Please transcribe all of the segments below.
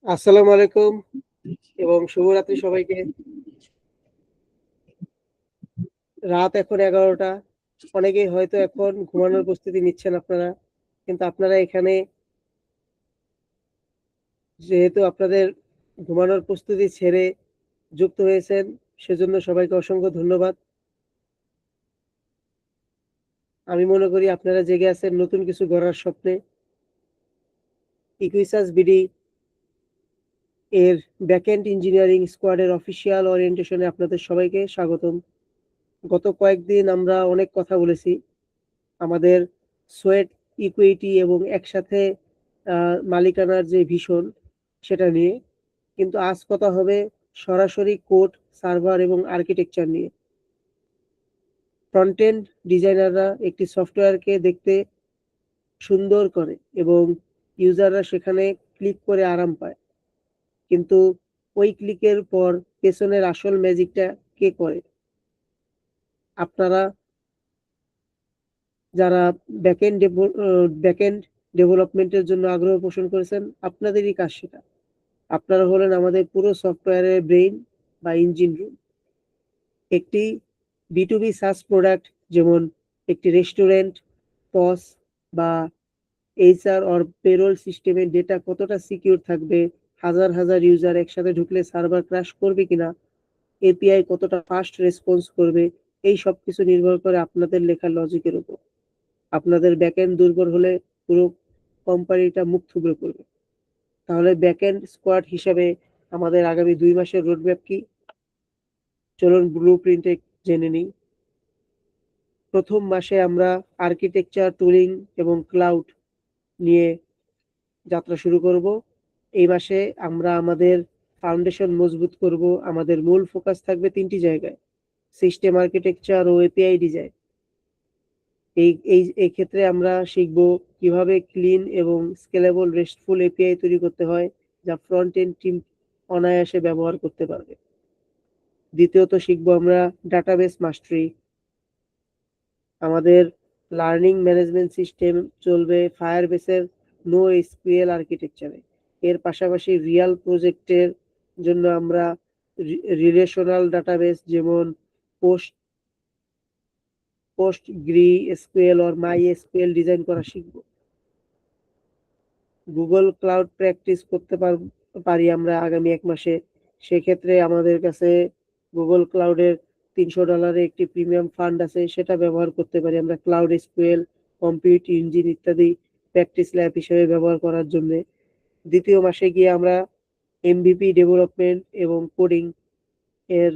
আসসালামু আলাইকুম এবং শুভরাত্রি সবাইকে। রাত এখন 11টা। অনেকেই হয়তো এখন ঘুমানোর প্রস্তুতি নিচ্ছেন আপনারা। কিন্তু আপনারা এখানে যেহেতু আপনাদের ঘুমানোর প্রস্তুতি ছেড়ে যুক্ত হয়েছেন, সেজন্য সবাইকে অসংখ্য ধন্যবাদ। আমি মনে করি আপনারা জেগে আছেন নতুন কিছু গড়ার স্বপ্নে। ইকুইসাস বিডি এর ব্যাকএন্ড ইঞ্জিনিয়ারিং স্কোয়াডের অফিসিয়াল ওরিয়েন্টেশনে আপনাদের সবাইকে স্বাগতম। গত কয়েকদিন আমরা অনেক কথা বলেছি আমাদের সোয়েট ইকুইটি এবং একসাথে মালিকানার যে ভিশন সেটা নিয়ে। কিন্তু আজ কথা হবে সরাসরি কোড, সার্ভার এবং আর্কিটেকচার নিয়ে। ফ্রন্ট এন্ড ডিজাইনাররা একটি সফটওয়্যারকে দেখতে সুন্দর করে এবং ইউজাররা সেখানে ক্লিক করে আরাম পায়, কিন্তু ওই ক্লিকের পর পেছনের আসল ম্যাজিকটা কে করে? আপনারা যারা ব্যাকএন্ড ডেভেলপমেন্টের জন্য আগ্রহ পোষণ করেছেন, আপনাদেরই কাজ সেটা। আপনারা হলেন আমাদের পুরো সফটওয়্যারের ব্রেইন বা ইঞ্জিন রুম। একটি B2B SaaS প্রোডাক্ট যেমন একটি রেস্টুরেন্ট, পস বা HR অর পেরোল সিস্টেমের ডেটা কতটা সিকিউর থাকবে, হাজার হাজার ইউজার একসাথে ঢুকলে সার্ভার ক্র্যাশ করবে কিনা, API কতটা ফাস্ট রেসপন্স করবে, এই সব কিছু নির্ভর করে আপনাদের লেখার লজিকের উপর। আপনাদের ব্যাকএন্ড দুর্বল হলে পুরো কোম্পানিটা মুখ থুবড়ে পড়বে। তাহলে ব্যাকএন্ড স্কোয়াড হিসাবে আমাদের আগামী 2 মাসের রোডম্যাপ কি? চলুন ব্লুপ্রিন্টে জেনে নিই। প্রথম মাসে আমরা আর্কিটেকচার, টুলিং এবং ক্লাউড নিয়ে যাত্রা শুরু করব। এই মাসে আমরা আমাদের ফাউন্ডেশন মজবুত করব। আমাদের মূল ফোকাস থাকবে 3টি জায়গায়: সিস্টেম আর্কিটেকচার ও এপিআই ডিজাইন। এই ক্ষেত্রে আমরা শিখব কিভাবে ক্লিন এবং স্কেলেবল রেস্টফুল এপিআই তৈরি করতে হয়, যা ফ্রন্ট এন্ড টিম অনায়াসে ব্যবহার করতে পারবে। দ্বিতীয়ত শিখব আমরা ডাটাবেস মাস্টারি। আমাদের লার্নিং ম্যানেজমেন্ট সিস্টেম চলবে ফায়ারবেসের নো এসকিউএল আর্কিটেকচারে। এর পাশাপাশি রিয়াল প্রজেক্টের জন্য আমরা রিলেশনাল ডাটাবেস যেমন Postgre SQL or My SQL design করা শিখব। গুগল ক্লাউড প্র্যাকটিস করতে পারি আমরা আগামী 1 মাসে। সেক্ষেত্রে আমাদের কাছে গুগল ক্লাউডের $300 একটি প্রিমিয়াম ফান্ড আছে, সেটা ব্যবহার করতে পারি আমরা ক্লাউড এসকিউএল, কম্পিউট ইঞ্জিন ইত্যাদি প্র্যাকটিস ল্যাব হিসেবে ব্যবহার করার জন্য। দ্বিতীয় মাসে গিয়ে আমরা এমভিপি ডেভেলপমেন্ট এবং কোডিং এর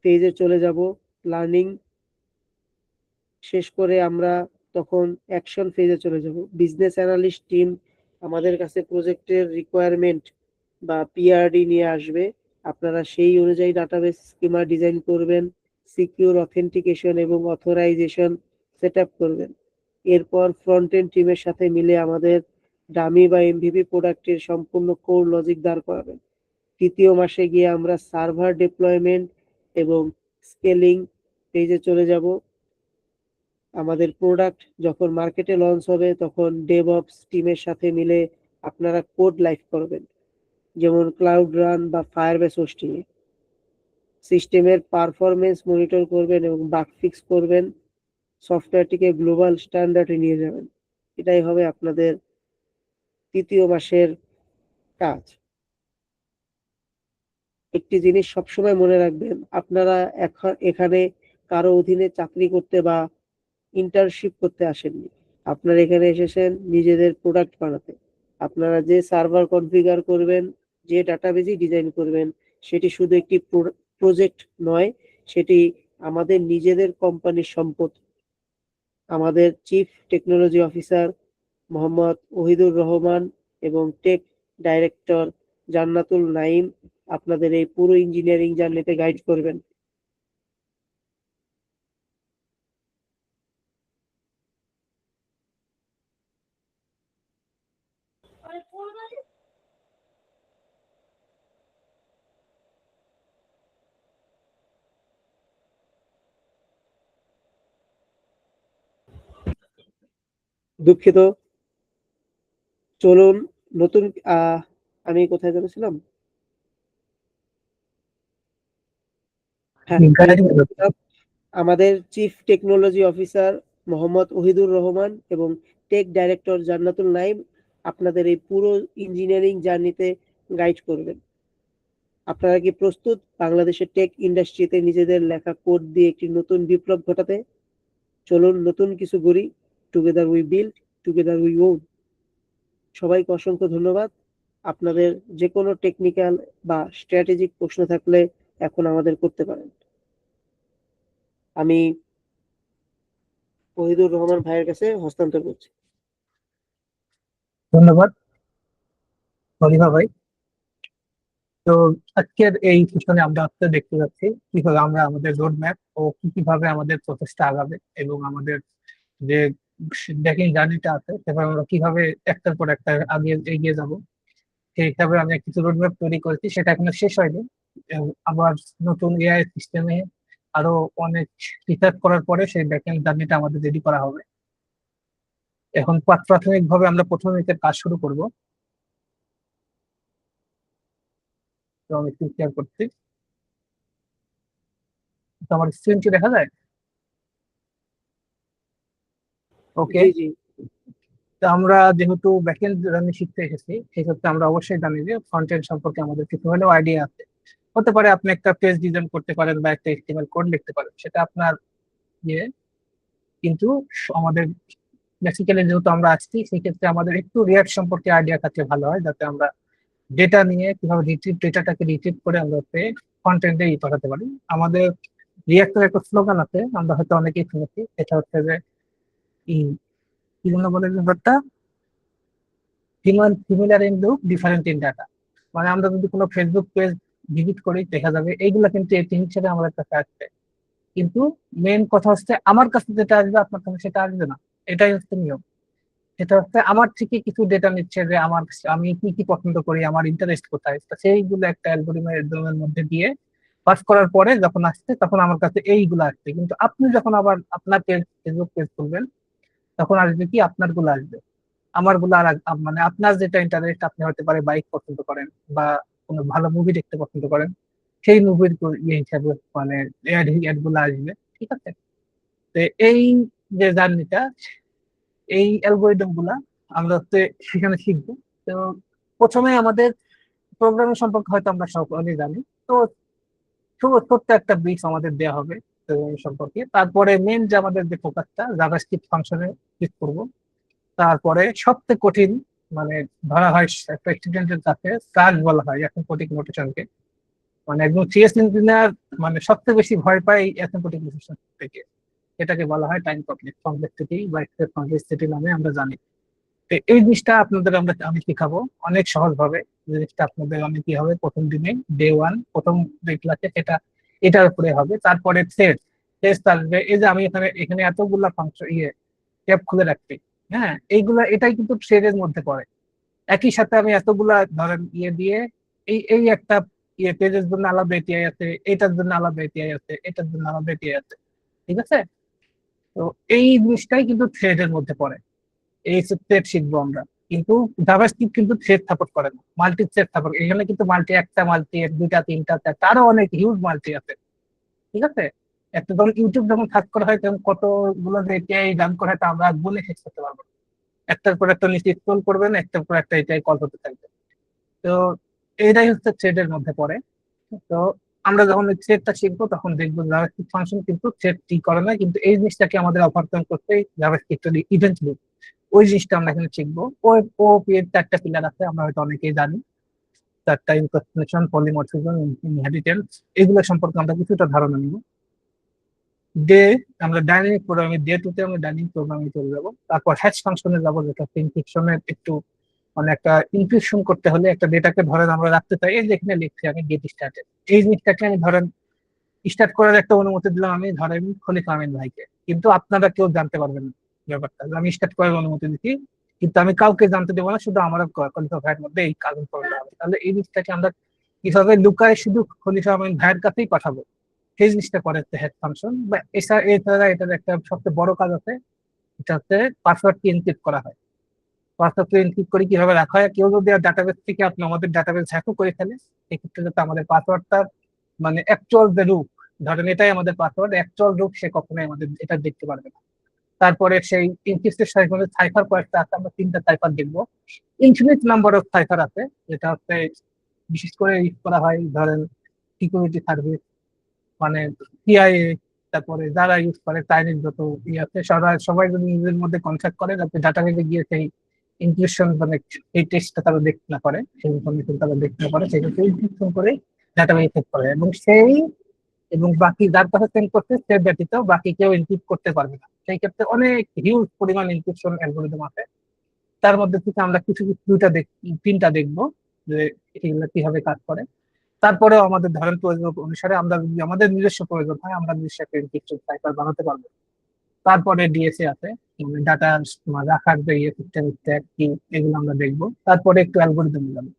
পেজে চলে যাব। লার্নিং শেষ করে আমরা তখন অ্যাকশন ফেজে চলে যাব। বিজনেস অ্যানালিস্ট টিম আমাদের কাছে প্রজেক্টের রিকোয়ারমেন্ট বা পিআরডি নিয়ে আসবে। আপনারা সেই অনুযায়ী ডাটাবেস স্কিমা ডিজাইন করবেন, সিকিউর অথেন্টিকেশন এবং অথরাইজেশন সেট আপ করবেন। এরপর ফ্রন্ট এন্ড টিমের সাথে মিলে আমাদের ডামি বা এমভিপি প্রোডাক্টের সম্পূর্ণ কোর লজিক দাঁড় করাবেন। তৃতীয় মাসে গিয়ে আমরা সার্ভার ডিপ্লয়মেন্ট এবং স্কেলিং পেজে চলে যাব। আমাদের প্রোডাক্ট যখন মার্কেটে লঞ্চ হবে তখন ডেভঅপস টিমের সাথে মিলে আপনারা কোড লাইভ করবেন, যেমন ক্লাউড রান বা ফায়ারবেস হোস্টিং এ। সিস্টেমের পারফরমেন্স মনিটর করবেন এবং বাগ ফিক্স করবেন, সফটওয়্যারটিকে গ্লোবাল স্ট্যান্ডার্ডে নিয়ে যাবেন। এটাই হবে আপনাদের তৃতীয় মাসের কাজ। একটি জিনিস সবসময় মনে রাখবেন, আপনারা এখানে কারো অধীনে চাকরি করতে বা ইন্টার্নশিপ করতে আসেননি। আপনারা এখানে এসেছেন নিজেদের প্রোডাক্ট বানাতে। আপনারা যে সার্ভার কনফিগার করবেন, যে ডাটাবেজই ডিজাইন করবেন, সেটি শুধু একটি প্রজেক্ট নয়, সেটি আমাদের নিজেদের কোম্পানির সম্পদ। আমাদের chief technology officer Mohammad Ohidur Rahman এবং টেক ডাইরেক্টর জান্নাতুল নাইম আপনাদের এই পুরো ইঞ্জিনিয়ারিং জার্নিতে গাইড করবেন। দুঃখিত, চলুন নতুন আমি কোথায় জানিয়েছিলাম? হ্যাঁ, আমি গাইডিং বলছিলাম আমাদের chief technology officer Mohammad Ohidur Rahman এবং টেক ডাইরেক্টর জান্নাতুল নাইম আপনাদের এই পুরো ইঞ্জিনিয়ারিং জার্নিতে গাইড করবেন। আপনারা কি প্রস্তুত বাংলাদেশের টেক ইন্ডাস্ট্রিতে নিজেদের লেখা কোড দিয়ে একটি নতুন বিপ্লব ঘটাতে? চলুন নতুন কিছু গড়ি। Together we build, together we own. সবাইকে অসংখ্য ধন্যবাদ। আপনাদের যে কোনো টেকনিক্যাল বা স্ট্র্যাটেজিক প্রশ্ন থাকলে এখন আমাদের করতে পারেন। আমি ওহিদুর রহমান ভাইয়ের কাছে হস্তান্তর করছি। ধন্যবাদ খলিফা ভাই। তো আজকের এই সেশনে আমরা আজকে দেখতে যাচ্ছি কিভাবে আমরা আমাদের রোড ম্যাপ ও কিভাবে আমাদের প্রচেষ্টা আগাবে এবং আমাদের যে ব্যাকিং জার্নিটা আছে সেভাবে আমরা কিভাবে একটার পর একটা আগে এগিয়ে যাব সেই হিসাবে আমি কিছু রোড ম্যাপ তৈরি করেছি, সেটা এখনো শেষ হয়নি। আবার নতুন এআই সিস্টেমে আরো অনেক রিসার্চ করার পরে সেই ব্যাকএন্ড জার্নিটা আমাদের রেডি করা হবে। এখন প্রাথমিকভাবে আমরা প্রথম উইকের কাজ শুরু করব। তো আমি স্ক্রিন শেয়ার করছি। তো আমার স্ক্রিন কি দেখা যায়? ওকে। জি জি। তো আমরা যেহেতু ব্যাকএন্ড জার্নি শিখতে এসেছি, সেই ক্ষেত্রে আমরা অবশ্যই জানি যে ফ্রন্ট এন্ড সম্পর্কে আমাদের কিছু হলেও আইডিয়া আছে। হতে পারে আপনি একটা পেজ ডিজাইন করতে পারেন বা একটা এইচটিএমএল কোড লিখতে পারেন, সেটা আপনার ইয়ে। কিন্তু আমাদের বেসিক্যালি যেহেতু আমরা আসছি, সেই ক্ষেত্রে আমাদের একটু রিয়াক্ট সম্পর্কে আইডিয়া থাকলে ভালো হয়, যাতে আমরা ডেটা নিয়ে কিভাবে ডেটাটাকে রিট্রিভ করে আমরা কন্টেন্টে পাঠাতে পারি। আমাদের রিয়াক্টের একটা স্লোগান আছে, আমরা হয়তো অনেকেই শুনেছি, সেটা হচ্ছে যে ই কি জন্য বলে ব্যাপারটা, similar in look different in data. মানে আমরা যদি কোনো ফেসবুক পেজ ভিজিট করি, দেখা যাবে এইগুলা কিন্তু এটি হিসেবে আমাদের কাছে আসছে, কিন্তু মেন কথা হচ্ছে আমার কাছে যেটা আসবে আপনার কাছে সেটা আসবে না। এটাই হচ্ছে নিয়ম। সেটা হচ্ছে আমার থেকে কিছু ডেটা নিচ্ছে যে আমি কি কি পছন্দ করি, আমার ইন্টারেস্ট কোথায়, তো সেইগুলো একটা অ্যালগোরিদমের মধ্যে দিয়ে পাস করার পরে যখন আসছে তখন আমার কাছে এইগুলো আসছে। কিন্তু আপনি যখন আবার আপনার ফেসবুক পেজ খুলবেন, তখন আসবে কি আপনার গুলো আসবে, আমার গুলো আর মানে আপনার যেটা ইন্টারেস্ট, আপনি হতে পারে বাইক পছন্দ করেন বা কোনো ভালো মুভি দেখতে পছন্দ করেন, সেই মুভির ইয়ে হিসাবে মানে অ্যাড গুলো আসবে। ঠিক আছে? তো এই যে জার্নিটা, এই অ্যালগোরিদম গুলা আমরা সেখানে শিখবো। তো প্রথমে আমাদের প্রোগ্রামিং সম্পর্কে হয়তো আমরা সকলেই জানি। তো ছোট্ট একটা ব্রিজ আমাদের দেওয়া হবে প্রোগ্রামিং সম্পর্কে। তারপরে মেন যে আমাদের যে ফোকাসটা জাভাস্ক্রিপ্ট ফাংশনে ক্লিক করব। তারপরে সবচেয়ে কঠিন, মানে ধরা হয় একটা স্টুডেন্টের কাছে কাজ বলা হয় অ্যাসিম্পটোটিক নোটেশনকে। মানে একদম সিএস ইঞ্জিনিয়ার মানে সবচেয়ে বেশি ভয় পায় এই অ্যাসিম্পটোটিক নোটেশন থেকে। এটাকে বলা হয় টাইম কমপ্লেক্সিটি বা এক্সেস কমপ্লেক্সিটি নামে আমরা জানি। তো এই জিনিসটা আপনাদের আমি শিখাবো অনেক সহজ ভাবে। জিনিসটা আপনাদের অনেক কি হবে, প্রথম দিনে ডে ওয়ান প্রথম যে ক্লাসে এটা এটার উপরে হবে। তারপরে টেস্ট আসবে। এই যে আমি এখানে এখানে এতগুলা ফাংশন ট্যাব খুলে রাখছি, হ্যাঁ, এইগুলা এটাই কিন্তু থ্রেডের মধ্যে পড়ে। একই সাথে আমি এতগুলা ধরেন দিয়ে এই এই একটা পেজের জন্য আলাদা এটিআই আছে, এটার জন্য আলাদা এটিআই আছে, এটার জন্য আলাদা এটিআই আছে। ঠিক আছে? তো এই জিনিসটাই কিন্তু থ্রেডের মধ্যে পড়ে। এই থ্রেড শিখবো আমরা। কিন্তু জাভাস্ক্রিপ্ট কিন্তু থ্রেড সাপোর্ট করে না, মাল্টি থ্রেড সাপোর্ট। এখানে কিন্তু একটা মাল্টি, দুইটা, তিনটা, চারটা, আরো অনেক হিউজ মাল্টি আছে। ঠিক আছে? একটা ধরুন ইউটিউব যখন সার্চ করা হয় তখন কতগুলো যে এটিআই রান করা হয় তা আমরা বলে শেষ করতে পারবো না। একটার পর একটা নিচে স্ক্রল করবেন, একটার পর একটা এটিআই কল হতে থাকবে। তো এটাই হচ্ছে থ্রেডের মধ্যে পড়ে। তো আমরা যখন থ্রেডটা শিখবো তখন দেখবো জাভাস্ক্রিপ্ট ফাংশন কিন্তু থ্রেড ঠিক করে না, কিন্তু এই জিনিসটাকে আমাদের ওভারকাম করতে জাভাস্ক্রিপ্ট ইভেন্ট লুপ, ওই জিনিসটা আমরা এখানে শিখবো। ওপি এর চারটা পিলার আছে, আমরা হয়তো অনেকেই জানি। চারটা ইনকনস্টিটিউশন, পলিমরফিজম, ইনহেরিটেন্স, এগুলো সম্পর্কে আমরা কিছুটা ধারণা নিব। ডে আমরা ডাইনামিক প্রোগ্রামিং, ডে টু তে আমরা ডাইনামিক প্রোগ্রামিং চলে যাবো। তারপর হ্যাশ ফাংশনে যাবো, যেটা ইনক্রিপশনের একটু মানে একটা ইনক্রিপশন করতে হলে একটা ডেটাকে ধরেন আমরা রাখতে চাই। এই যেখানে লিখছি আমি গেট স্টার্টেড, এই জিনিসটাকে আমি ধরেন স্টার্ট করার একটা অনুমতি দিলাম আমি ধরেন খলিফা আমিন ভাইকে, কিন্তু আপনারা কেউ জানতে পারবেন না ব্যাপারটা যে আমি স্টার্ট করার অনুমতি দিচ্ছি। কিন্তু আমি কাউকে জানতে দেবো না, শুধু আমার খলিফা ভাইয়ের মধ্যে এই কাজ করতে হবে। তাহলে এই জিনিসটাকে আমরা কিভাবে লুকায় শুধু খলিফা আমিন ভাইয়ের কাছেই পাঠাবো, সেই জিনিসটা করে হচ্ছে হ্যাশ ফাংশন। বা এছাড়া এটার একটা সবচেয়ে বড় কাজ আছে, এটা হচ্ছে পাসওয়ার্ড কি এনক্রিপ্ট করা হয়। পাসওয়ার্ড এনক্রিপ্ট করে কিভাবে রাখা হয়, কেউ যদি ডাটাবেস থেকে আপনি আমাদের ডাটাবেস হ্যাকও করে ফেলে, সেক্ষেত্রে যাতে আমাদের পাসওয়ার্ডটা মানে অ্যাকচুয়াল যে রূপ, ধরেন এটাই আমাদের পাসওয়ার্ড, অ্যাকচুয়াল রূপ সে কখনোই আমাদের এটা দেখতে পারবে না। তারপরে সেই ইনক্রিপ্টেড সাইফার কয়েকটা আছে, আমরা 3টা সাইফার দেখবো। ইনফিনিট নাম্বার অফ সাইফার আছে, যেটা হচ্ছে বিশেষ করে ইউজ করা হয় ধরেন সিকিউরিটি সার্ভিস, মানে সিআইএ, তারপরে যারা ইউজ করে চাইনিজ যত আছে, সবাই সবাই যদি নিজের মধ্যে কন্ট্যাক্ট করে যাতে ডাটাবেসে গিয়ে সেই ইনক্রিপশন মানে এই টেস্টটা তারা দেখতে না পারে, সেই ইনফরমেশন তারা দেখতে না পারে, সেটাকে ইনক্রিপশন করে ডাটাবেসে সেভ করে, এবং সেই এবং বাকি যার কাছে সেন্ড করছে সে ব্যতীত বাকি কেউ ইনক্রিপ্ট করতে পারবে না। সেই ক্ষেত্রে অনেক হিউজ পরিমাণ ইনক্রিপশন অ্যালগোরিদম আছে। তার মধ্যে থেকে আমরা কিছু কিছু 3টা দেখবো যে এগুলো কিভাবে কাজ করে। তারপরেও আমাদের ধরেন প্রয়োজন অনুসারে আমরা যদি আমাদের নিজস্ব প্রয়োজন হয়, আমরা নিজস্ব একটা এনক্রিপশন সাইফার বানাতে পারবো। তারপরে ডিএসএ আছে, মানে ডাটা রাখার যে ইয়ে সিস্টেম স্ট্যাক কি, এগুলো আমরা দেখবো। তারপরে একটু অ্যালগোরিদম যাবো।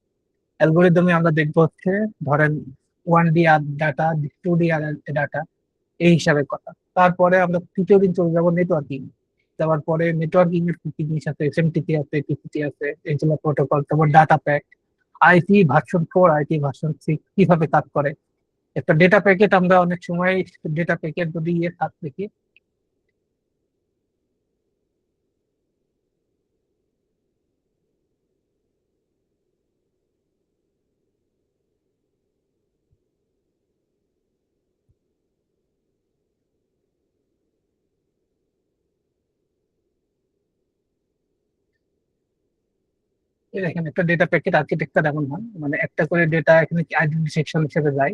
অ্যালগোরিদমে আমরা দেখবো হচ্ছে ধরেন 1D আর ডাটা, 2D আর ডাটা, এই হিসাবে কথা। তারপরে আমরা তৃতীয় দিন চলে যাবো নেটওয়ার্কিং। যাওয়ার পরে নেটওয়ার্কিং এর কি কি জিনিস আছে, এসএমটিপি আছে, টিসিপি আছে, এগুলো প্রোটোকল, তারপর data pack, IP version 4, IP version 6 কিভাবে কাজ করে। একটা ডেটা প্যাকেট আমরা অনেক সময় ডেটা প্যাকেট যদি ইয়ে কাজ দেখি, এই দেখেন একটা ডেটা প্যাকেট আর্কিটেকচার এমন হয়, মানে একটা করে ডেটা এখানে আইডেন্টি সেকশন হিসেবে যায়,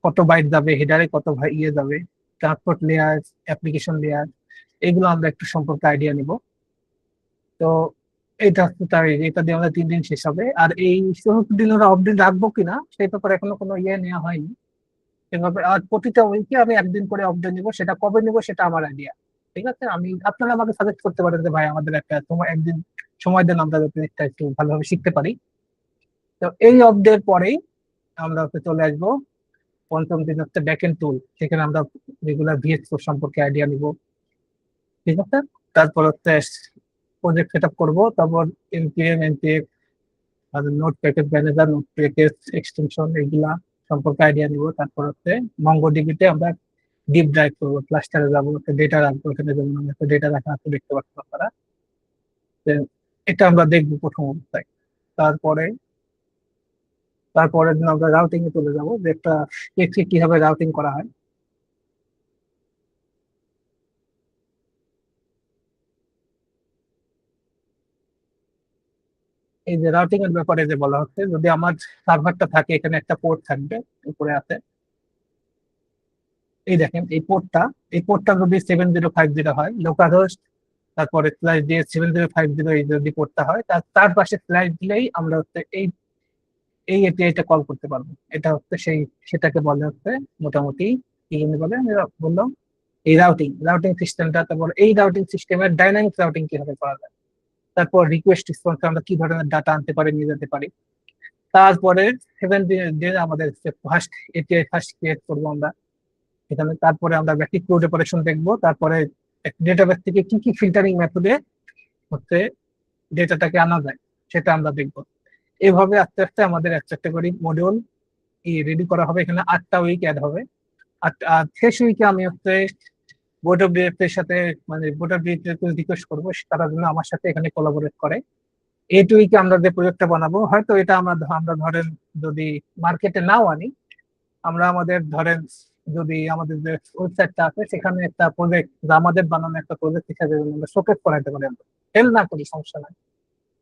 কত বাইট যাবে হেডারে, কত ইয়ে যাবে, ট্রান্সপোর্ট লেয়ার, অ্যাপ্লিকেশন লেয়ার, এগুলো আমরা একটু সম্পর্কে আইডিয়া নিব। তো এটা হচ্ছে তার, এটা দিয়ে আমাদের 3 দিন শেষ হবে। আর এই সমস্ত দিন ওরা অফ দিন রাখবো কিনা সেই ব্যাপারে এখনো কোনো ইয়ে নেওয়া হয়নি এভাবে। আর প্রতিটা উইকে আমি একদিন করে অফ ডে নিবো, সেটা কবে নিবো সেটা আমার আইডিয়া। ঠিক আছে, আমি আপনারা আমাকে সাজেস্ট করতে পারেন যে ভাই আমাদের একটা সময় একদিন সময় দেন, আমরা যাতে এটা একটু ভালোভাবে শিখতে পারি। তো এই অফ ডে এর পরেই আমরা হচ্ছে চলে আসবো 5ম দিন হচ্ছে ব্যাক এন্ড টুল, সেখানে আমরা রেগুলার ভিএস কোড সম্পর্কে আইডিয়া নিব। ঠিক আছে, তারপর হচ্ছে প্রজেক্ট সেট আপ করবো, তারপর এনপিএম, এনপিএফ, আর node package manager, node package extension, এগুলা সম্পর্কে আইডিয়া নিব। তারপর হচ্ছে মঙ্গোডিবিতে আমরা ডিপ ড্রাইভ করবো, ক্লাস্টারে যাবো, ডেটা রাখবো, এখানে যেমন আমরা একটা ডেটা রাখা আছে দেখতে পাচ্ছি আপনারা। তো এটা আমরা দেখবো প্রথম অবস্থায়। তারপরে তারপরের দিন আমরা রাউটিং এ চলে যাবো, যে একটা টেক্সটকে কিভাবে রাউটিং করা হয়। এই যে রাউটিং এর ব্যাপারে যে বলা হচ্ছে, যদি আমার সার্ভারটা থাকে, এখানে একটা পোর্ট থাকবে উপরে আছে, এই দেখেন এই পোর্টটা যদি 7050 হয় লোকাল হোস্ট, তারপরে স্ল্যাশ দিয়ে 7050 এই যদি পোর্টটা হয়, তার তার পাশে স্ল্যাশ দিলেই আমরা হচ্ছে এই এই এপিআইটা কল করতে পারবো। এটা হচ্ছে সেই, সেটাকে বলে হচ্ছে মোটামুটি কি জানি বলে, আমি বললাম এই রাউটিং রাউটিং সিস্টেমটা। তারপর এই রাউটিং সিস্টেমের ডাইনামিক রাউটিং কিভাবে করা যায়, তারপর রিকোয়েস্ট রেসপন্সে আমরা কি ধরনের ডাটা আনতে পারি, নিয়ে যেতে পারি। তারপরে 7 দিন আমাদের ফার্স্ট এপিআই ফার্স্ট ক্রিয়েট করবো আমরা এখানে। তারপরে আমরা ব্যাটিক ক্লোড অপারেশন দেখবো। তারপরে ডেটাবেস থেকে কি কি ফিল্টারিং মেথডে হচ্ছে ডেটাটাকে আনা যায় সেটা আমরা দেখবো। এভাবে আস্তে আস্তে আমাদের একটা একটা করে মডিউল রেডি করা হবে। এখানে 8টা উইক অ্যাড হবে। আর শেষ উইকে আমি হচ্ছে বোর্ড অফ ডিরেক্টরের সাথে, মানে বোর্ড অফ ডিরেক্টর রিকোয়েস্ট করবো তারা যেন আমার সাথে এখানে কোলাবোরেট করে। এই উইকে আমরা যে প্রজেক্টটা বানাবো, হয়তো এটা আমরা আমরা ধরেন যদি মার্কেটে নাও আনি, আমরা আমাদের ধরেন যদি আমাদের যে ওয়েবসাইটটা আছে সেখানে একটা প্রজেক্ট, আমাদের বানানো একটা প্রজেক্ট হিসাবে আমরা শোকেস করাইতে পারি, আমরা ফেল না করি, সমস্যা নাই।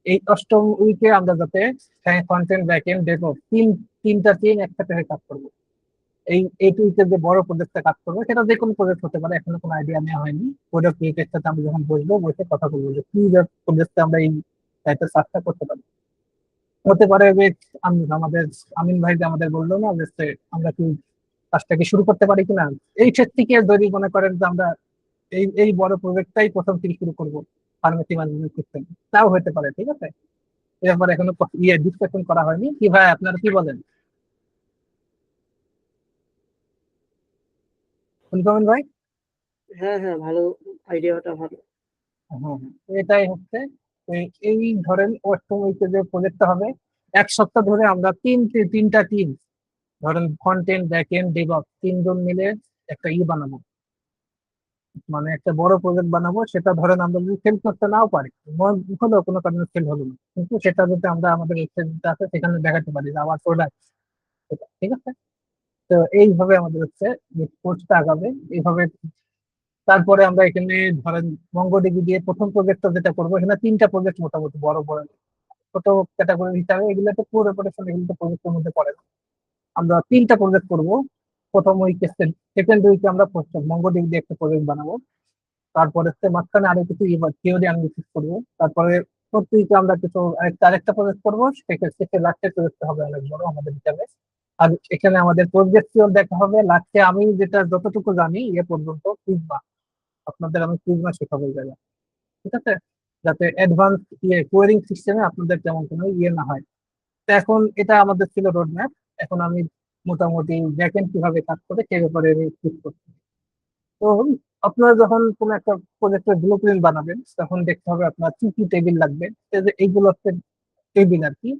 এই 8ম উইকে আমরা যাতে কন্টেন্ট ব্যাকএন্ড ডেভেলপ তিনটা টিম একসাথে হয়ে কাজ করবো। এই উইকে যে বড় প্রজেক্টটা কাজ করবো, সেটা যে কোনো প্রজেক্ট হতে পারে, এখনো কোনো আইডিয়া নেওয়া হয়নি। প্রোডাক্ট ক্রিয়েটের সাথে আমরা যখন বসবো, বসে কথা বলবো যে কি প্রজেক্টে আমরা এই টাইপের কাজটা করতে পারি। হতে পারে যে আমাদের আমিন ভাই যে আমাদের বললো না যে আমরা কি কাজটাকে শুরু করতে পারি কিনা, এই ক্ষেত্রে থেকে যদি মনে করেন যে আমরা এই বড় প্রজেক্টটাই প্রথম থেকে শুরু করবো, ফার্মেসি ম্যানেজমেন্ট সিস্টেম, তাও হতে পারে। ঠিক আছে, এ ব্যাপারে এখনো ডিসকাশন করা হয়নি। কি ভাই আপনারা কি বলেন, শুনতে ভাই? হ্যাঁ, হ্যাঁ, ভালো, আইডিয়াটা ভালো। হ্যাঁ, হ্যাঁ, এটাই হচ্ছে এই ধরেন অষ্টম উইকে যে প্রজেক্টটা হবে, এক সপ্তাহ ধরে আমরা তিনটা টিম, ধরেন front end back end DevOps তিনজন মিলে একটা বানাবো, মানে একটা বড় প্রজেক্ট বানাবো। সেটা ধরেন আমরা যদি সেল করতে নাও পারি, হলো কোনো কারণে সেল হলো না, কিন্তু সেটা যদি আমরা আমাদের ওয়েবসাইট আছে সেখানে দেখাতে পারি যে আমার প্রোডাক্ট, ঠিক আছে। তো এইভাবে আমাদের হচ্ছে কোর্সটা আগাবে এইভাবে। তারপরে আমরা এখানে ধরেন মঙ্গোডিবি দিয়ে প্রথম প্রজেক্টটা যেটা করবো, এখানে তিনটা প্রজেক্ট মোটামুটি বড় বড়, ছোট ক্যাটাগরি হিসাবে এগুলো তো পুরো রেপুটেশন, এগুলো তো প্রজেক্টের মধ্যে পড়ে না। আমরা তিনটা প্রজেক্ট করব। প্রথম উইকে, সেকেন্ড উইকে আমরা মঙ্গোডিবি দিয়ে একটা প্রজেক্ট বানাবো। তারপরে হচ্ছে মাঝখানে আরো কিছু থিওরি অ্যানালিসিস করবো। তারপরে ফোর্থ উইকে আমরা কিছু আরেকটা প্রজেক্ট করবো, সেক্ষেত্রে লাস্টের প্রজেক্টটা হবে অনেক বড় আমাদের হিসাবে। আর এখানে আমাদের প্রজেক্টটিও দেখা হবে লাস্টে। আমি যেটা যতটুকু জানি পর্যন্ত প্রিজমা, আপনাদের আমি প্রিজমা শেখাবো এই জায়গায়, ঠিক আছে, যাতে অ্যাডভান্স কোয়ারিং সিস্টেমে আপনাদের তেমন কোনো না হয়। তো এখন এটা আমাদের ছিল রোড ম্যাপ। এখন আমি মোটামুটি ব্যাকএন্ড কিভাবে কাজ করে সে ব্যাপারে ঠিক করছি। তো আপনারা যখন কোনো একটা প্রজেক্টের ব্লু প্রিন্ট বানাবেন, তখন দেখতে হবে আপনার কি কি টেবিল লাগবে। এই যে এইগুলো হচ্ছে টেবিল আর কি।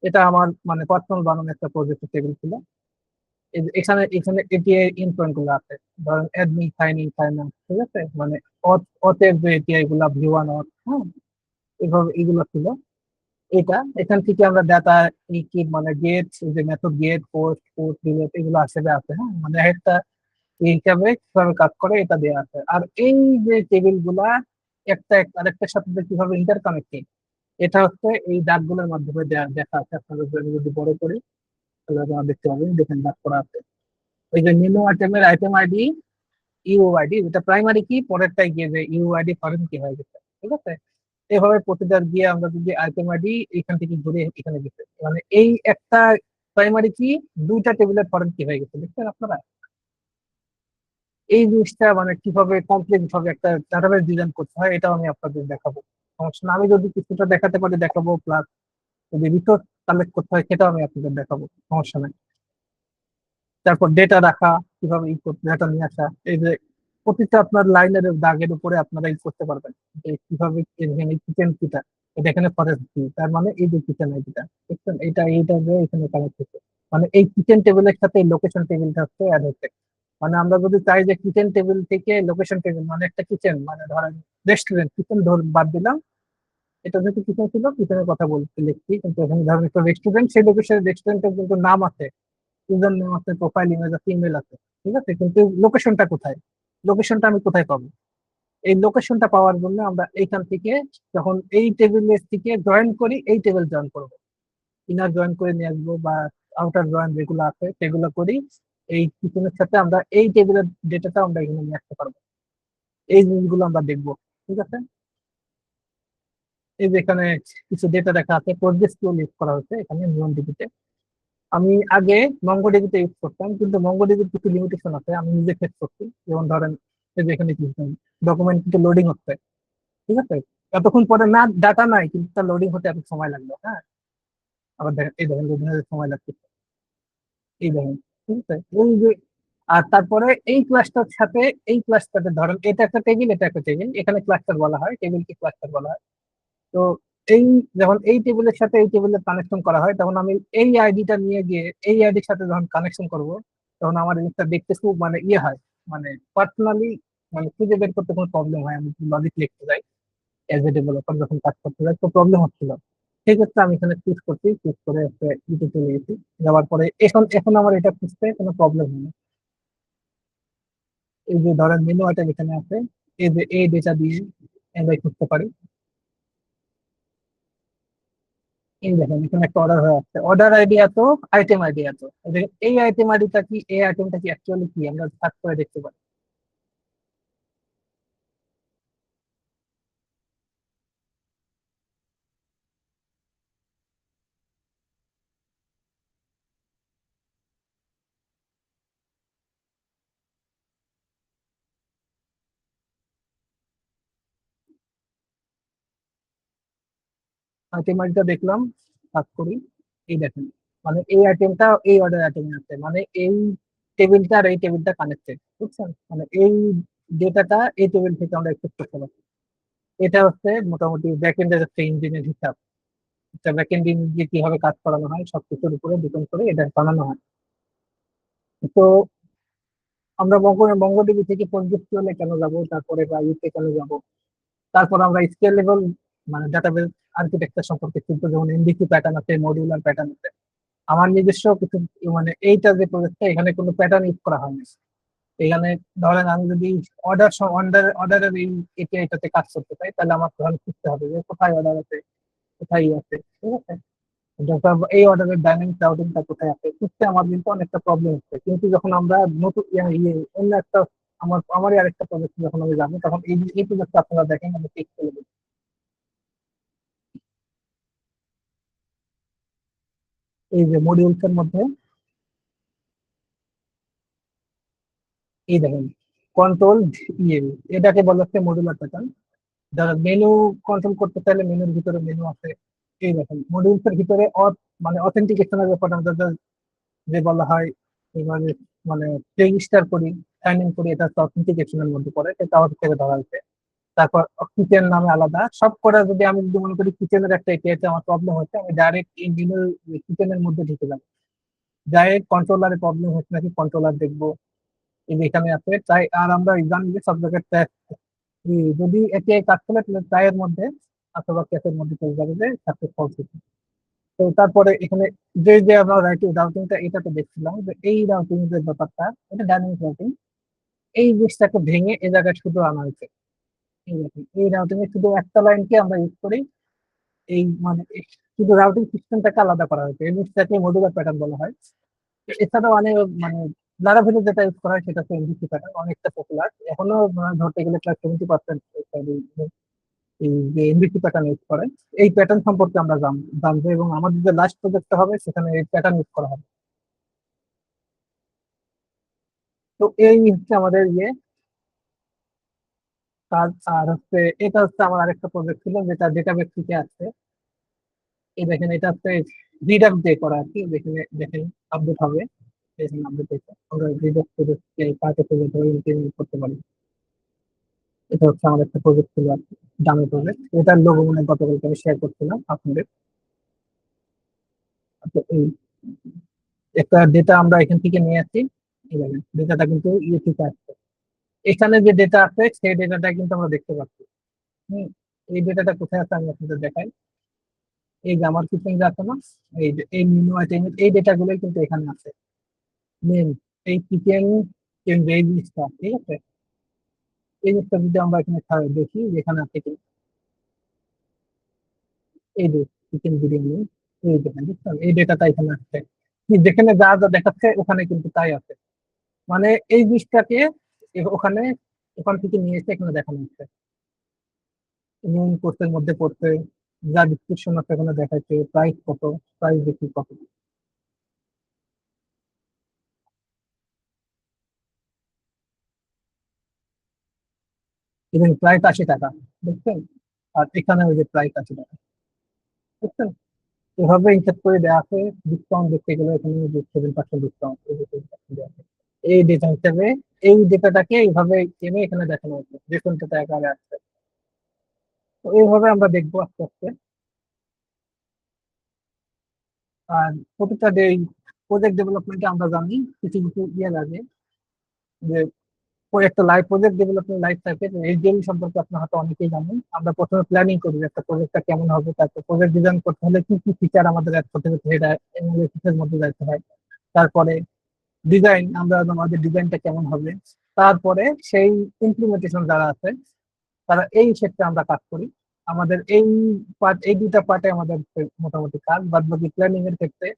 এটা আমার মানে পার্সোনাল বানানো একটা প্রজেক্টের টেবিল ছিল। এখানে এখানে এটিআই ইনপয়েন্ট গুলো আছে, ধরেন অ্যাডমি সাইন ইন সাইন আউট, ঠিক আছে, মানে অতের যে এটিআই গুলা ভিউ ওয়ান অথ, হ্যাঁ, এইভাবে এইগুলো ছিল। এটা এখান থেকে আমরা ডাটা কি মানে গেট, যে method get, post post delete, এগুলো আসলে আছে, হ্যাঁ, মানে একটা এই হিসাবে কিভাবে কাজ করে এটা দেওয়া আছে। আর এই যে টেবিল গুলা আরেকটার সাথে যে কিভাবে ইন্টারকানেক্টিং, এটা হচ্ছে এই দাগগুলোর মাধ্যমে দেখা আছে। আপনাদের যদি বড় করি তাহলে আপনারা দেখতে পাবেন, দেখেন দাগ করা আছে। ওই যে মেনু আইটেমের আইটেম আইডি, ইউআইডি, যেটা প্রাইমারি কি, পরেরটাই গিয়ে যে ইউআইডি ফরেন কি হয়ে গেছে, ঠিক আছে। এভাবে প্রতিটার গিয়ে আমরা যদি আইটেম আইডি এখান থেকে ঘুরে এখানে গেছে, মানে এই একটা প্রাইমারি কি দুইটা টেবিলের ফরেন কি হয়ে গেছে, দেখছেন আপনারা। এই জিনিসটা মানে কিভাবে কমপ্লেক্স ভাবে একটা ডাটাবেস ডিজাইন করতে হয়, এটাও আমি আপনাদের দেখাবো। সমস্যা না, আমি যদি কিছুটা দেখাতে পারি দেখাবো, প্লাস যদি রিসোর্স কালেক্ট করতে হয় সেটাও আমি আপনাদের দেখাবো, সমস্যা নাই। তারপর ডেটা রাখা, কিভাবে ডেটা নিয়ে আসা, এই যে প্রতিটা আপনার লাইনের দাগের উপরে আপনারা ই করতে পারবেন যে কিভাবে এখানে কিচেন কিটা, এটা এখানে ফরেস্ট কি, তার মানে এই যে কিচেন আইডিটা দেখছেন, এইটা যে এখানে কানেক্ট হচ্ছে, মানে এই কিচেন টেবিলের সাথে এই লোকেশন টেবিলটা হচ্ছে অ্যাড হচ্ছে। মানে আমরা যদি চাই যে কিচেন টেবিল থেকে লোকেশন টেবিল, মানে একটা কিচেন মানে ধরেন রেস্টুরেন্ট, কিচেন ধর বাদ দিলাম, এটা যেহেতু কিচেন ছিল কিচেনের কথা বলতে লিখছি, কিন্তু এখানে ধরেন একটা রেস্টুরেন্ট, সেই লোকেশন রেস্টুরেন্টের কিন্তু নাম আছে, ইউজার নেম আছে, প্রোফাইল ইমেজ আছে, ইমেল আছে, ঠিক আছে, কিন্তু লোকেশনটা কোথায়, লোকেশনটা আমি কোথায় পাবো? এই লোকেশনটা পাওয়ার জন্য আমরা এইখান থেকে যখন এই টেবিলের থেকে জয়েন করি, এই টেবিল জয়েন করবো, ইনার জয়েন করে নিয়ে আসবো, বা আউটার জয়েন যেগুলো আছে সেগুলো করি। এই কিচেনের সাথে আমরা এই টেবিলের ডেটাটা আমরা এখানে নিয়ে আসতে পারবো। এই জিনিসগুলো আমরা দেখবো, ঠিক আছে। এই যে এখানে কিছু ডেটা দেখা আছে, প্রোজেক্ট লিস্ট করা হচ্ছে এখানে নিয়ম ডিবিতে। আমি আগে মঙ্গোডিবিতে ইউজ করতাম, কিন্তু মঙ্গোডিবির কিছু লিমিটেশন আছে, আমি নিজে ফেস করছি। যেমন ধরেন এই যে এখানে ডকুমেন্ট কিন্তু লোডিং হচ্ছে, ঠিক আছে, এতক্ষণ পরে না ডাটা নাই কিন্তু তার লোডিং হতে এত সময় লাগলো, হ্যাঁ। আবার দেখেন এই দেখেন লোডিং হতে সময় লাগছে, এই দেখেন, ঠিক আছে, এই যে। আর তারপরে এই ক্লাসটার সাথে এই ক্লাসটাতে ধরেন এটা একটা টেবিল, এটা একটা টেবিল, এখানে ক্লাস্টার বলা হয়, টেবিলকে ক্লাস্টার বলা হয়। তো এই যখন এই টেবিলের সাথে এই টেবিলের কানেকশন করা হয়, তখন আমি এই আইডিটা নিয়ে গিয়ে এই আইডির সাথে যখন কানেকশন করব, তখন আমার জিনিসটা দেখতে খুব মানে হয়, মানে পার্সোনালি মানে খুঁজে বের করতে কোনো প্রবলেম হয়। আমি লজিক লিখতে যাই এজ এ ডেভেলপার, যখন কাজ করতে যাই তো প্রবলেম হচ্ছিল। সেক্ষেত্রে আমি এখানে চুজ করছি, চুজ করে ইউতে চলে গেছি, যাওয়ার পরে এখন এখন আমার এটা খুঁজতে কোনো প্রবলেম হয় না। এই যে ধরেন মেনু আইটেম এখানে আছে, এই যে এই ডেটা দিয়ে আমরা খুঁজতে পারি। এই দেখেন এখানে একটা অর্ডার হয়ে আসছে, অর্ডার আইডি এত, আইটেম আইডি এত। এই আইটেম আইডিটা কি, এই আইটেমটা কি অ্যাকচুয়ালি কি, আমরা সার্চ করে দেখতে পারি। আইটেম আইডিটা দেখলাম, সার্চ করি, এই দেখেন, মানে এই আইটেমটা এই অর্ডার আইটেমে আছে, মানে এই টেবিলটা আর এই টেবিলটা কানেক্টেড, বুঝছেন, মানে এই ডেটাটা এই টেবিল থেকে আমরা এক্সেস করতে পারি। এটা হচ্ছে মোটামুটি ব্যাকএন্ডের একটা ইঞ্জিনের হিসাব। একটা ব্যাকএন্ড ইঞ্জিন কিভাবে কাজ করানো হয় সবকিছুর উপরে ডিপেন্ড করে এটা বানানো হয়। তো আমরা মঙ্গোডিবি থেকে পোস্টগ্রেসকিউএল কেন যাব, তারপরে বা ইউতে কেন যাব, তারপর আমরা স্কেলেবল মানে ডাটাবেস আর্কিটেকচার সম্পর্কে চিন্তা, যেমন এমডিসি প্যাটার্ন আছে, মডিউলার প্যাটার্ন আছে। আমার নিজস্ব কিছু মানে এইটা যে প্রজেক্টটা, এখানে কোনো প্যাটার্ন ইউজ করা হয়নি। এখানে ধরেন আমি যদি অর্ডারের এই এপিআইটাতে কাজ করতে চাই, তাহলে আমার ধরেন খুঁজতে হবে যে কোথায় অর্ডার আছে, কোথায় আছে, ঠিক আছে। যখন এই অর্ডারের ডাইনামিক রাউটিংটা কোথায় আছে খুঁজতে আমার কিন্তু অনেকটা প্রবলেম হচ্ছে। কিন্তু যখন আমরা নতুন অন্য একটা আমারই আরেকটা প্রজেক্ট যখন আমি যাবো, তখন এই প্রজেক্টটা আপনারা দেখেন আমি ঠিক করে দেবো। এই যে মডিউলস এর মধ্যে এই দেখেন কন্ট্রোল ইয়ে, এটাকে বলা হচ্ছে মডিউলার প্যাটার্ন। যারা মেনু কন্ট্রোল করতে চাইলে মেনুর ভিতরে মেনু আছে। এই দেখেন মডিউলস এর ভিতরে মানে অথেন্টিকেশনের ব্যাপারটা আমাদের যে বলা হয়, এবারে মানে রেজিস্টার করি, সাইন ইন করি, এটা হচ্ছে অথেন্টিকেশনের মধ্যে পড়ে, এটা আমাদের থেকে ধরা হয়েছে। তারপর কিচেন নামে আলাদা সব করা, যদি আমি যদি মনে করি কিচেনের একটা এপিআইতে আমার প্রবলেম হচ্ছে, আমি ডাইরেক্ট এই মেনু কিচেনের মধ্যে ঢুকে যাবো। ডাইরেক্ট কন্ট্রোলারে প্রবলেম হচ্ছে নাকি কন্ট্রোলার দেখবো, এই যে এখানে আছে তাই। আর আমরা জানি যে সব জায়গায় যদি এপিআই কাজ করে তাহলে ট্রাইয়ের মধ্যে অথবা ক্যাফের মধ্যে চলে যাবে যে সাকসেস ফলস। তো তারপরে এখানে যে যে আমরা রাউটিংটা এটা তো দেখছিলাম যে এই রাউটিং এর ব্যাপারটা, এটা ডাইনামিক রাউটিং। এই জিনিসটাকে ভেঙে এই জায়গায় শুধু আনা হয়েছে। এই রাউটিং এ শুধু একটা লাইনকে আমরা ইউজ করি, এই মানে শুধু রাউটিং সিস্টেমটাকে আলাদা করা হয়েছে, এই জিনিসটাকে মডুলার প্যাটার্ন বলা হয়। এছাড়াও অনেক মানে লারাভেলে যেটা ইউজ করা হয় সেটা হচ্ছে এমভিসি প্যাটার্ন, অনেকটা পপুলার এখনো। ধরতে গেলে প্রায় 70% এই যে এমভিসি প্যাটার্ন ইউজ করে। এই প্যাটার্ন সম্পর্কে আমরা জানবো এবং আমাদের যে লাস্ট প্রজেক্টটা হবে সেখানে এই প্যাটার্ন ইউজ করা হবে। তো এই হচ্ছে আমাদের ইয়ে কাজ। আর হচ্ছে এটা হচ্ছে আমার আরেকটা প্রজেক্ট ছিল যেটা ডেটাবেস থেকে আসছে। এই দেখেন এটা হচ্ছে রিডার দিয়ে করা আর কি, যেখানে দেখেন আপডেট হবে, এখানে আপডেট হয়েছে, আমরা রিডার প্রজেক্ট পার্টে প্রজেক্ট ইমপ্লিমেন্ট করতে পারি। এটা হচ্ছে আমার একটা প্রজেক্ট ছিল আর কি, ডামি প্রজেক্ট। এটার লোগো মনে হয় গতকালকে আমি শেয়ার করছিলাম আপনাদের। তো এই একটা ডেটা আমরা এখান থেকে নিয়ে আসছি, এই দেখেন ডেটাটা কিন্তু ইয়ে থেকে আসছে। এখানে যে ডেটা আছে সেই ডেটাটা কিন্তু আমরা দেখতে পাচ্ছি। হম, এই ডেটাটা কোথায় আছে আমি আপনাদের দেখাই। এই যে আমার কিচেন যে আছে না, এই যে এই মেনু আইটেম, এই ডেটা গুলোই কিন্তু এখানে আছে। মেন এই কিচেন এই জিনিসটা, ঠিক আছে। এই জিনিসটা যদি আমরা এখানে দেখি যে এখানে আছে কি, এই যে চিকেন বিরিয়ানি, এই দেখেন বুঝছেন এই ডেটাটা এখানে আছে। কি যেখানে যা যা দেখাচ্ছে ওখানে কিন্তু তাই আছে। মানে এই জিনিসটাকে ওখানে ওখান থেকে নিয়ে এসে এখানে দেখানো হচ্ছে। মেন কোর্সের মধ্যে পড়তে যা ডিসক্রিপশন আছে এখানে দেখাচ্ছে প্রাইস কত, প্রাইস বেশি কত, এবং প্রাইস 80 টাকা, বুঝছেন। আর এখানে ওই যে প্রাইস 80 টাকা, বুঝছেন। এভাবে হিসাব করে দেওয়া আছে। ডিসকাউন্ট দেখতে গেলে এখানে 7% ডিসকাউন্ট, এই ডেটা হিসাবে এই ডেটাটাকে এইভাবে এনে এখানে দেখানো হচ্ছে যে কোনটা আকারে আসছে। তো এইভাবে আমরা দেখবো আস্তে আস্তে। আর প্রতিটা প্রজেক্ট ডেভেলপমেন্টে আমরা জানি কিছু কিছু ইয়ে লাগে, যে একটা live project development life cycle HDL সম্পর্কে আপনার হয়তো অনেকেই জানেন। আমরা প্রথমে প্ল্যানিং করি যে একটা প্রজেক্টটা কেমন হবে, তারপর প্রজেক্ট ডিজাইন করতে হলে কি কি ফিচার আমাদের অ্যাড করতে হবে সেটা এর মধ্যে যাইতে হয়। তারপরে ডিজাইন, আমরা আমাদের ডিজাইনটা কেমন হবে। তারপরে সেই ইমপ্লিমেন্টেশন যারা আছে তারা এই ক্ষেত্রে আমরা কাজ করি। আমাদের এই দুইটা পার্টে আমাদের মোটামুটি কাজ। বাদ বাকি প্ল্যানিং এর ক্ষেত্রে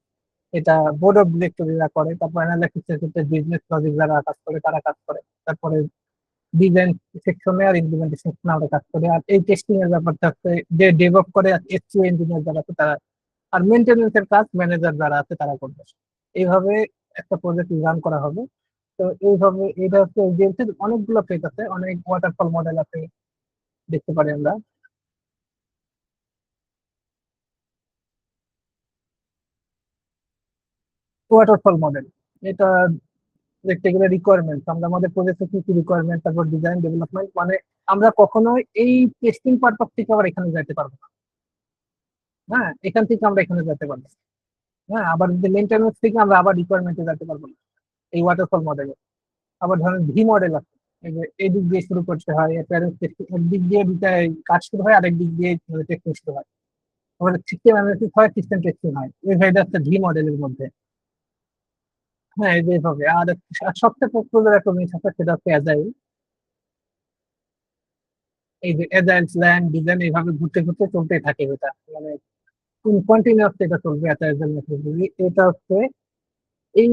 এটা বোর্ড অফ ডিরেক্টরিরা করে, তারপর অ্যানালাইসিস এর ক্ষেত্রে বিজনেস লজিক যারা কাজ করে তারা কাজ করে, তারপরে ডিজাইন সেকশনে আর ইমপ্লিমেন্টেশন সেকশনে আমরা কাজ করি। আর এই টেস্টিং এর ব্যাপারটা হচ্ছে যে ডেভেলপ করে এসইও ইঞ্জিনিয়ার যারা আছে তারা, আর মেনটেন্যান্স এর কাজ ম্যানেজার যারা আছে তারা করবে। এইভাবে একটা প্রজেক্ট রান করা হবে। তো এইভাবে এটা হচ্ছে এজেন্সির অনেকগুলো ফেজ আছে, অনেক ওয়াটারফল মডেল আছে দেখতে পারি আমরা। ওয়াটারফল মডেল এটা যেগুলো রিকোয়ারমেন্ট, আমরা আমাদের প্রজেক্টে কি কি রিকোয়ারমেন্ট, তারপর ডিজাইন ডেভেলপমেন্ট, মানে আমরা কখনোই এই টেস্টিং পারপাস থেকে আবার এখানে যেতে পারবো না। হ্যাঁ, এখান থেকে আমরা এখানে যেতে পারবো না। হ্যাঁ, আবার যদি মেনটেন্যান্স থেকে আমরা আবার রিকোয়ারমেন্টে যেতে পারবো না এই ওয়াটারফল মডেলে। আবার ধরেন ভি মডেল আছে, এই যে এই দিক দিয়ে শুরু করতে হয়, একদিক দিয়ে দুটা কাজ শুরু হয়, আরেক দিক দিয়ে টেস্টিং শুরু হয়, আবার সিস্টেম অ্যানালিসিস হয়, সিস্টেম টেস্টিং হয়, এইভাবে যাচ্ছে ভি মডেলের মধ্যে। হ্যাঁ, এই যে এইভাবে। আর সবচেয়ে পপুলার একটা জিনিস আছে, সেটা হচ্ছে অ্যাজাইল। এই যে অ্যাজাইল প্ল্যান ডিজাইন এইভাবে ঘুরতে ঘুরতে চলতেই থাকে এটা, মানে কন্টিনিউয়াস এটা চলবে অ্যাজাইল মেথডোলজি। এটা হচ্ছে এই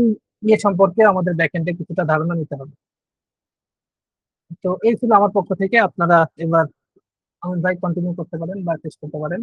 ইয়ে সম্পর্কে আমাদের ব্যাকএন্ডে কিছুটা ধারণা নিতে হবে। তো এই ছিল আমার পক্ষ থেকে। আপনারা এবার আমার ভাই কন্টিনিউ করতে পারেন বা শেষ করতে পারেন।